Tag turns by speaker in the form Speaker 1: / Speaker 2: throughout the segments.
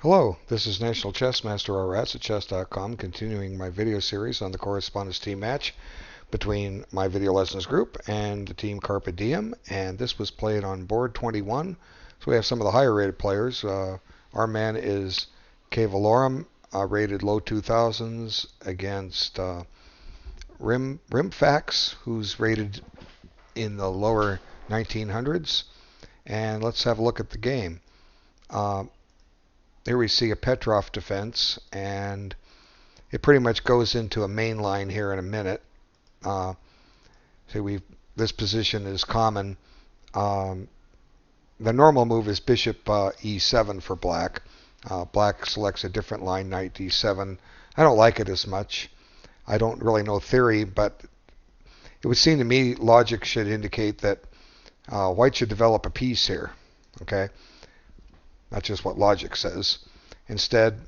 Speaker 1: Hello, this is National Chess Master RS at chess.com, continuing my video series on the correspondence team match between my video lessons group and the team CARPE DIEM, and this was played on board 21. So we have some of the higher rated players. Our man is cavelorum, rated low 2000s, against Rimfaxe, who's rated in the lower 1900s. And let's have a look at the game. Here we see a Petrov defense, and it pretty much goes into a main line here in a minute. This position is common. The normal move is bishop e7 for black. Black selects a different line, knight d7. I don't like it as much. I don't really know theory, but it would seem to me logic should indicate that white should develop a piece here. Okay. Not just what logic says. Instead,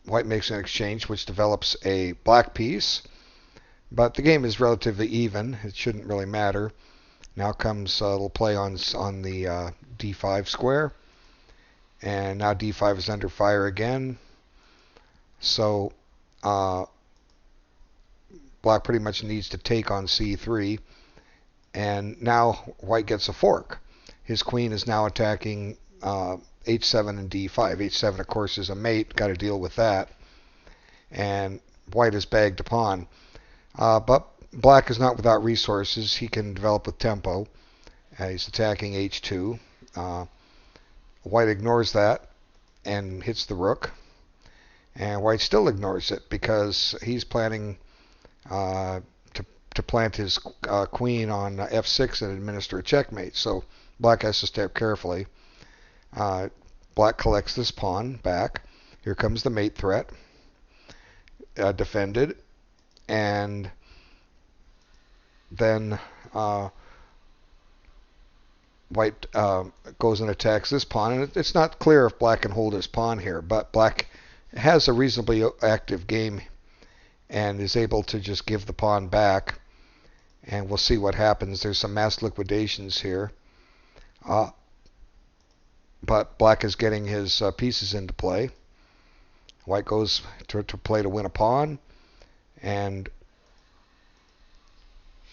Speaker 1: white makes an exchange which develops a black piece, but the game is relatively even. It shouldn't really matter. Now comes a little play on the d5 square, and now d5 is under fire again. So black pretty much needs to take on c3, and now white gets a fork. His queen is now attacking h7 and d5. h7, of course, is a mate. Got to deal with that. And white has bagged a pawn. But black is not without resources. He can develop with tempo. He's attacking h2. White ignores that and hits the rook. And white still ignores it because he's planning to plant his queen on f6 and administer a checkmate. So black has to step carefully. Black collects this pawn back. Here comes the mate threat. Defended. And then white goes and attacks this pawn. And it's not clear if black can hold his pawn here, but black has a reasonably active game and is able to just give the pawn back. And we'll see what happens. There's some mass liquidations here. But black is getting his pieces into play. White goes to play to win a pawn. And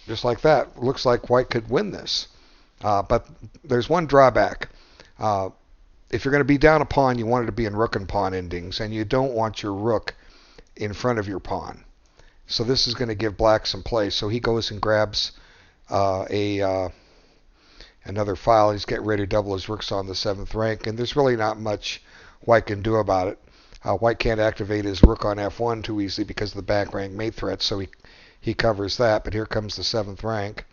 Speaker 1: just like that, looks like white could win this. But there's one drawback. If you're going to be down a pawn, you want it to be in rook and pawn endings. And you don't want your rook in front of your pawn. So this is going to give black some play. So he goes and grabs another file. He's getting ready to double his rooks on the 7th rank, and there's really not much white can do about it. White can't activate his rook on f1 too easily because of the back rank mate threat, so he covers that. But here comes the 7th rank,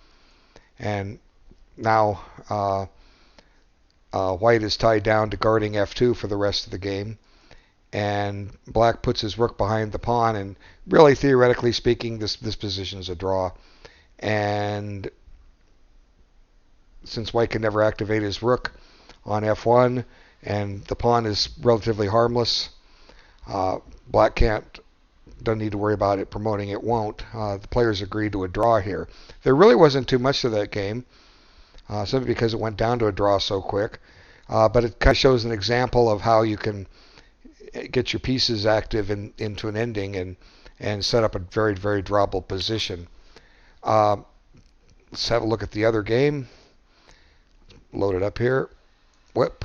Speaker 1: and now white is tied down to guarding f2 for the rest of the game, and black puts his rook behind the pawn, and really, theoretically speaking, this position is a draw. And since white can never activate his rook on f1 and the pawn is relatively harmless, black doesn't need to worry about it promoting. It won't. The players agreed to a draw here. There really wasn't too much to that game, simply because it went down to a draw so quick. But it kind of shows an example of how you can get your pieces active into an ending and set up a very, very drawable position. Let's have a look at the other game. Load it up here. What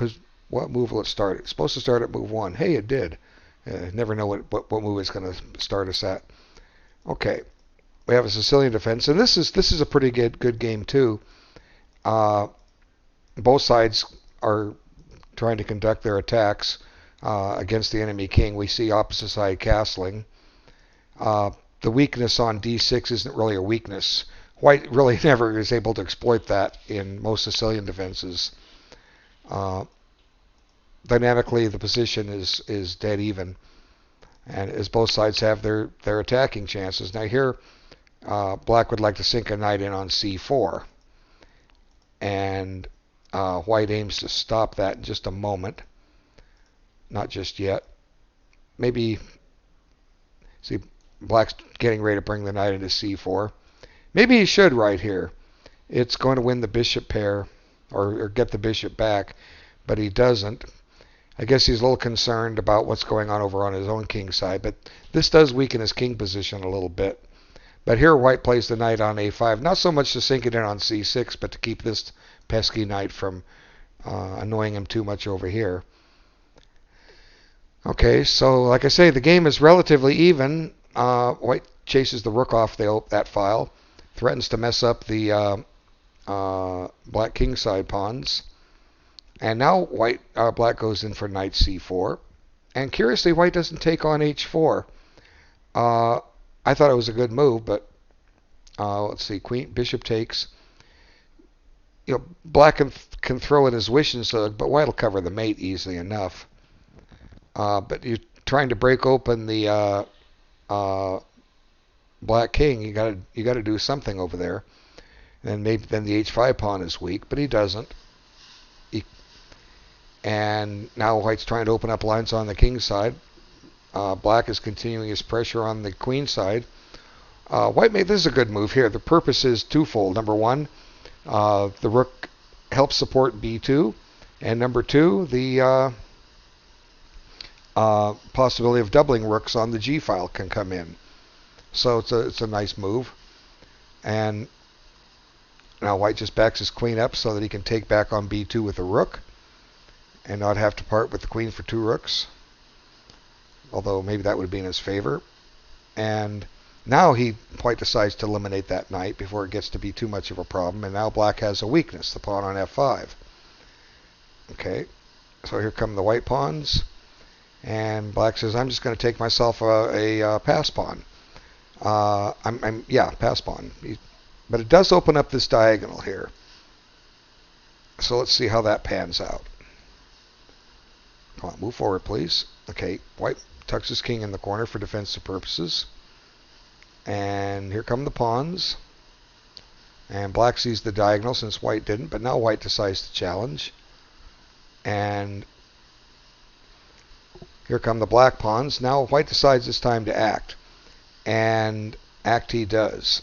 Speaker 1: move will it start? It's supposed to start at move 1. Hey, it did. Never know what move it's going to start us at. Okay, we have a Sicilian defense, and this is a pretty good game too. Both sides are trying to conduct their attacks against the enemy king. We see opposite side castling. The weakness on d6 isn't really a weakness. White really never is able to exploit that in most Sicilian defenses. Dynamically, the position is dead even, and as both sides have their attacking chances. Now here, black would like to sink a knight in on c4, and white aims to stop that in just a moment. Not just yet. Maybe, see, black's getting ready to bring the knight into c4. Maybe he should right here. It's going to win the bishop pair or get the bishop back, but he doesn't. I guess he's a little concerned about what's going on over on his own king side, but this does weaken his king position a little bit. But here white plays the knight on a5, not so much to sink it in on c6, but to keep this pesky knight from annoying him too much over here. Okay, so like I say, the game is relatively even. White chases the rook off that file, threatens to mess up the black king side pawns. And now black goes in for knight c4. And curiously, white doesn't take on h4. I thought it was a good move, but let's see, bishop takes. Black can throw in his wishing zug, but white will cover the mate easily enough. But you're trying to break open the black king. You got to do something over there. And then the h5 pawn is weak, but he doesn't. And now white's trying to open up lines on the king side. Black is continuing his pressure on the queen side. This is a good move here. The purpose is twofold. Number one, the rook helps support b2, and number two, the possibility of doubling rooks on the g file can come in. So it's a nice move. And now white just backs his queen up so that he can take back on b2 with a rook and not have to part with the queen for two rooks. Although maybe that would be in his favor. And now white decides to eliminate that knight before it gets to be too much of a problem. And now black has a weakness, the pawn on f5. Okay, so here come the white pawns. And black says, I'm just going to take myself a pass pawn. Pass pawn. But it does open up this diagonal here. So let's see how that pans out. Come on, move forward, please. Okay, white tucks his king in the corner for defensive purposes. And here come the pawns. And black sees the diagonal since white didn't, but now white decides to challenge. And here come the black pawns. Now white decides it's time to act. And act he does.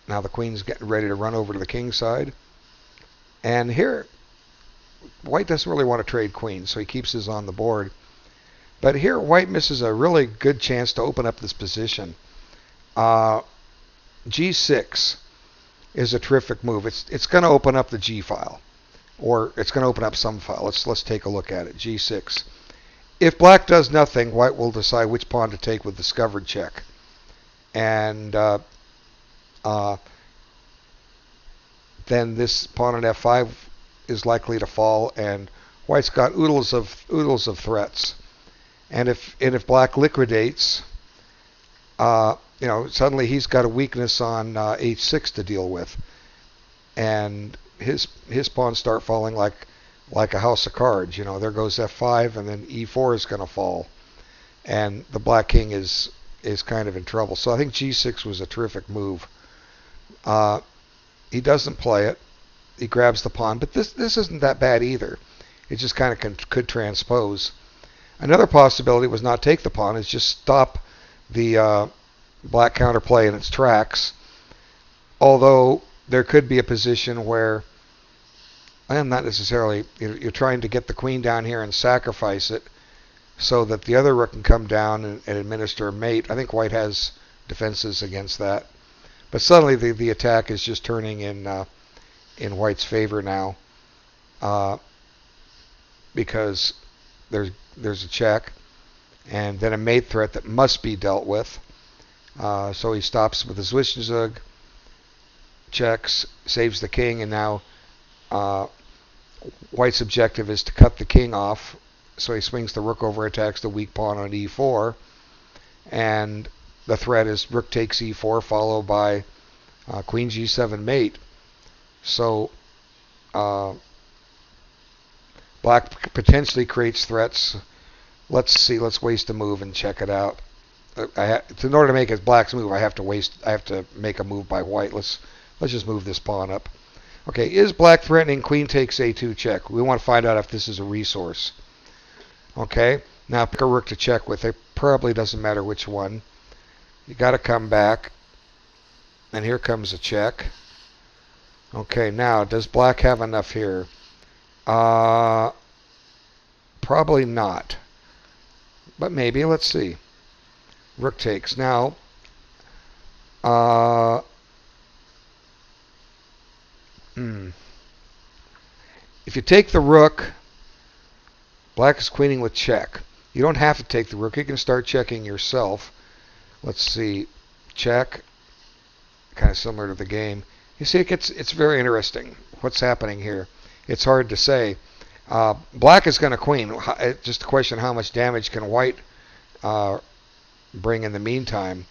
Speaker 1: Now the queen's getting ready to run over to the king side. And here, white doesn't really want to trade queens, so he keeps his on the board. But here, white misses a really good chance to open up this position. G6 is a terrific move. It's going to open up the G file, or it's going to open up some file. Let's take a look at it. G6. If black does nothing, white will decide which pawn to take with discovered check, and then this pawn on f5 is likely to fall, and white's got oodles of threats. And if black liquidates, suddenly he's got a weakness on h6 to deal with, and his pawns start falling like a house of cards. There goes f5, and then e4 is going to fall, and the black king is kind of in trouble. So I think g6 was a terrific move. He doesn't play it. He grabs the pawn, but this isn't that bad either. It just kind of could transpose. Another possibility was not take the pawn, is just stop the black counterplay in its tracks. Although there could be a position where I am not necessarily, you're trying to get the queen down here and sacrifice it so that the other rook can come down and administer a mate. I think white has defenses against that. But suddenly the attack is just turning in white's favor now, because there's a check and then a mate threat that must be dealt with. So he stops with his Zwischenzug, checks, saves the king, and now white's objective is to cut the king off. So he swings the rook over, attacks the weak pawn on e4, and the threat is rook takes e4 followed by queen g7 mate. So black potentially creates threats. Let's see. Let's waste a move and check it out. In order to make it black's move, I have to make a move by white. Let's just move this pawn up. Okay, is black threatening queen takes a2 check? We want to find out if this is a resource. Okay, now pick a rook to check with. It probably doesn't matter which one. You got to come back, and here comes a check. Okay, now does black have enough here? Probably not. But maybe. Let's see. Rook takes. Now, if you take the rook, black is queening with check. You don't have to take the rook. You can start checking yourself. Let's see. Check. Kind of similar to the game. You see, it's very interesting what's happening here. It's hard to say. Black is going to queen. Just a question how much damage can white bring in the meantime.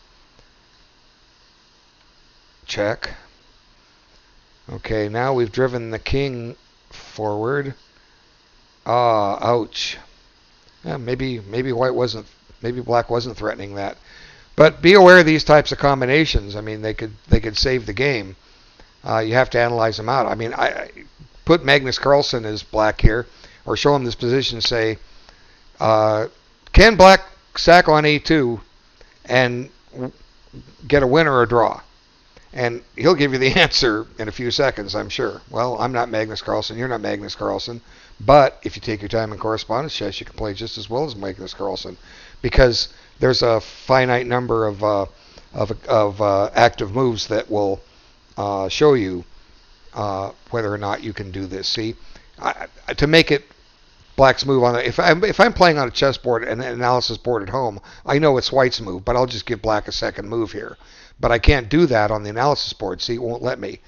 Speaker 1: Check. Okay, now we've driven the king forward. Ouch. Yeah, maybe black wasn't threatening that. But be aware of these types of combinations. I mean, they could save the game. You have to analyze them out. I mean, I put Magnus Carlsen as black here, or show him this position. Say, can black sack on a2 and get a win or a draw? And he'll give you the answer in a few seconds, I'm sure. Well, I'm not Magnus Carlsen. You're not Magnus Carlsen. But if you take your time in correspondence chess, you can play just as well as Magnus Carlsen, because there's a finite number of active moves that will show you whether or not you can do this. See, to make it black's move on if I'm playing on a chessboard and an analysis board at home, I know it's white's move, but I'll just give black a second move here. But I can't do that on the analysis board. See, it won't let me.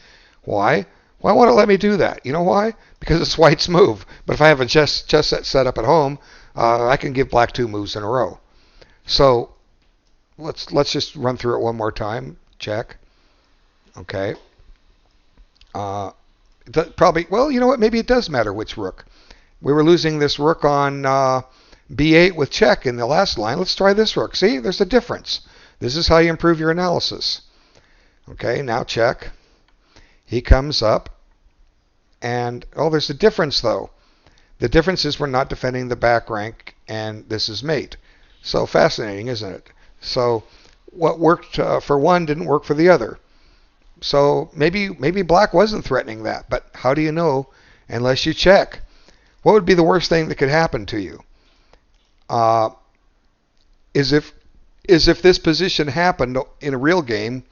Speaker 1: Why? Why won't it let me do that? You know why? Because it's white's move. But if I have a chess set up at home, I can give black 2 moves in a row. So let's just run through it one more time. Check. Okay. Probably. Well, you know what? Maybe it does matter which rook. We were losing this rook on b8 with check in the last line. Let's try this rook. See, there's a difference. This is how you improve your analysis. Okay, now check. He comes up, and there's a difference though. The difference is we're not defending the back rank, and this is mate. So fascinating, isn't it? So what worked for one didn't work for the other. So maybe black wasn't threatening that, but how do you know unless you check? What would be the worst thing that could happen to you? Is if this position happened in a real game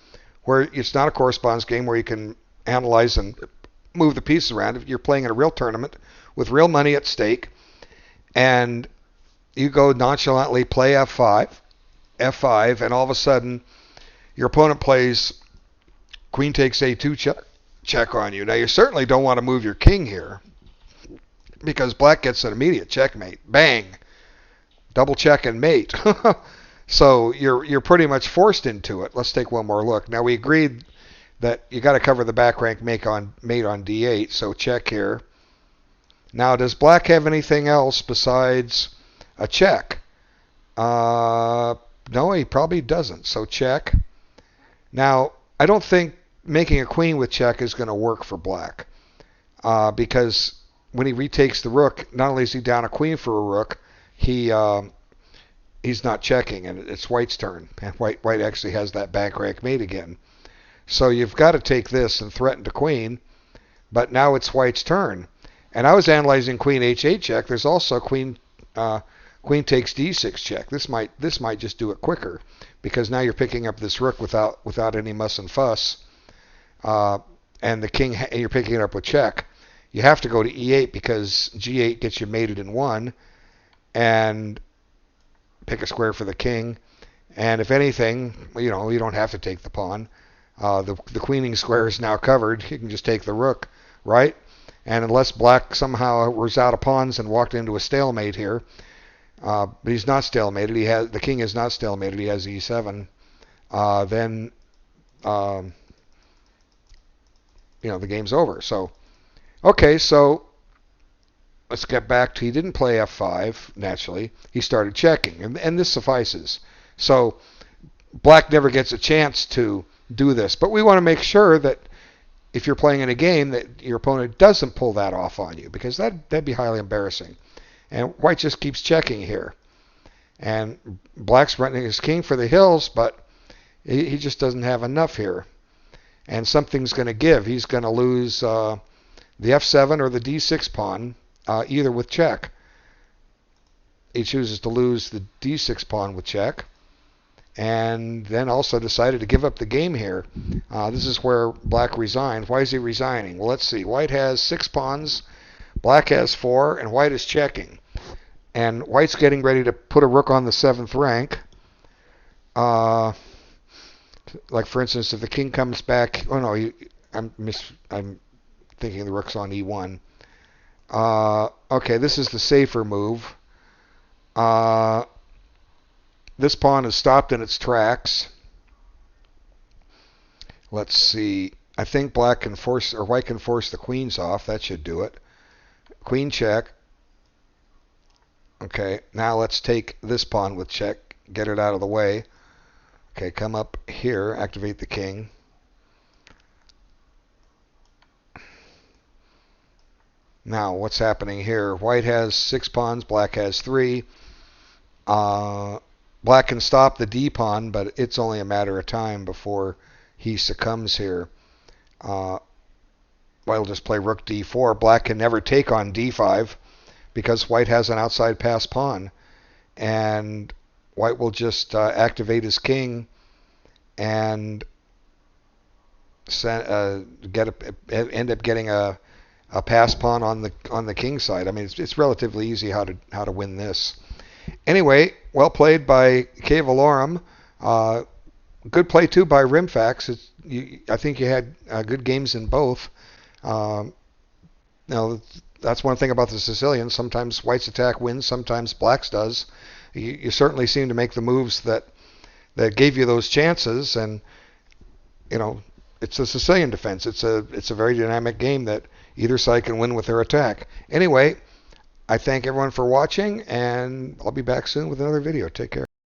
Speaker 1: where it's not a correspondence game where you can analyze and move the pieces around. If you're playing in a real tournament with real money at stake, and you go nonchalantly play f5, and all of a sudden your opponent plays queen takes a2 check on you. Now you certainly don't want to move your king here, because black gets an immediate checkmate. Bang! Double check and mate. So you're pretty much forced into it. Let's take one more look. Now we agreed that you got to cover the back rank mate on d8, so check here. Now does black have anything else besides a check? No, he probably doesn't, so check. Now I don't think making a queen with check is going to work for black, because when he retakes the rook, not only is he down a queen for a rook, he's not checking, and it's white's turn. And white actually has that back rank mate again. So you've got to take this and threaten to queen, but now it's white's turn. And I was analyzing queen h8 check. There's also queen takes d6 check. This might just do it quicker, because now you're picking up this rook without any muss and fuss, and the king you're picking it up with check. You have to go to e8 because g8 gets you mated in 1, and pick a square for the king. And if anything, you don't have to take the pawn. The queening square is now covered. You can just take the rook, right? And unless black somehow was out of pawns and walked into a stalemate here, but he's not stalemated. The king is not stalemated. He has e7. Then the game's over. So okay, so let's get back to, he didn't play f5, naturally. He started checking, and this suffices. So black never gets a chance to do this. But we want to make sure that if you're playing in a game that your opponent doesn't pull that off on you, because that'd be highly embarrassing. And white just keeps checking here. And black's running his king for the hills, but he just doesn't have enough here. And something's going to give. He's going to lose the f7 or the d6 pawn, either with check. he chooses to lose the d6 pawn with check, and then also decided to give up the game here. This is where black resigned. Why is he resigning? Well, let's see. White has 6 pawns, black has 4, and white is checking. And white's getting ready to put a rook on the 7th rank. Like, for instance, if the king comes back... Oh, no, I'm thinking the rook's on e1. Okay, this is the safer move. This pawn is stopped in its tracks. Let's see. I think black can force, or white can force the queens off. That should do it. Queen check. Okay, now let's take this pawn with check. Get it out of the way. Okay, come up here. Activate the king. Now, what's happening here? White has 6 pawns. Black has 3. Black can stop the d pawn, but it's only a matter of time before he succumbs here. White will just play rook d4. Black can never take on d5 because white has an outside pass pawn. And white will just activate his king and end up getting a pass pawn on the king side. I mean, it's relatively easy how to win this. Anyway, well played by cavelorum. Good play too by Rimfaxe. I think you had good games in both. Now that's one thing about the Sicilians. Sometimes white's attack wins, sometimes black's does. You certainly seem to make the moves that gave you those chances, and you know it's a Sicilian defense. It's a very dynamic game that either side can win with their attack. Anyway, I thank everyone for watching, and I'll be back soon with another video. Take care.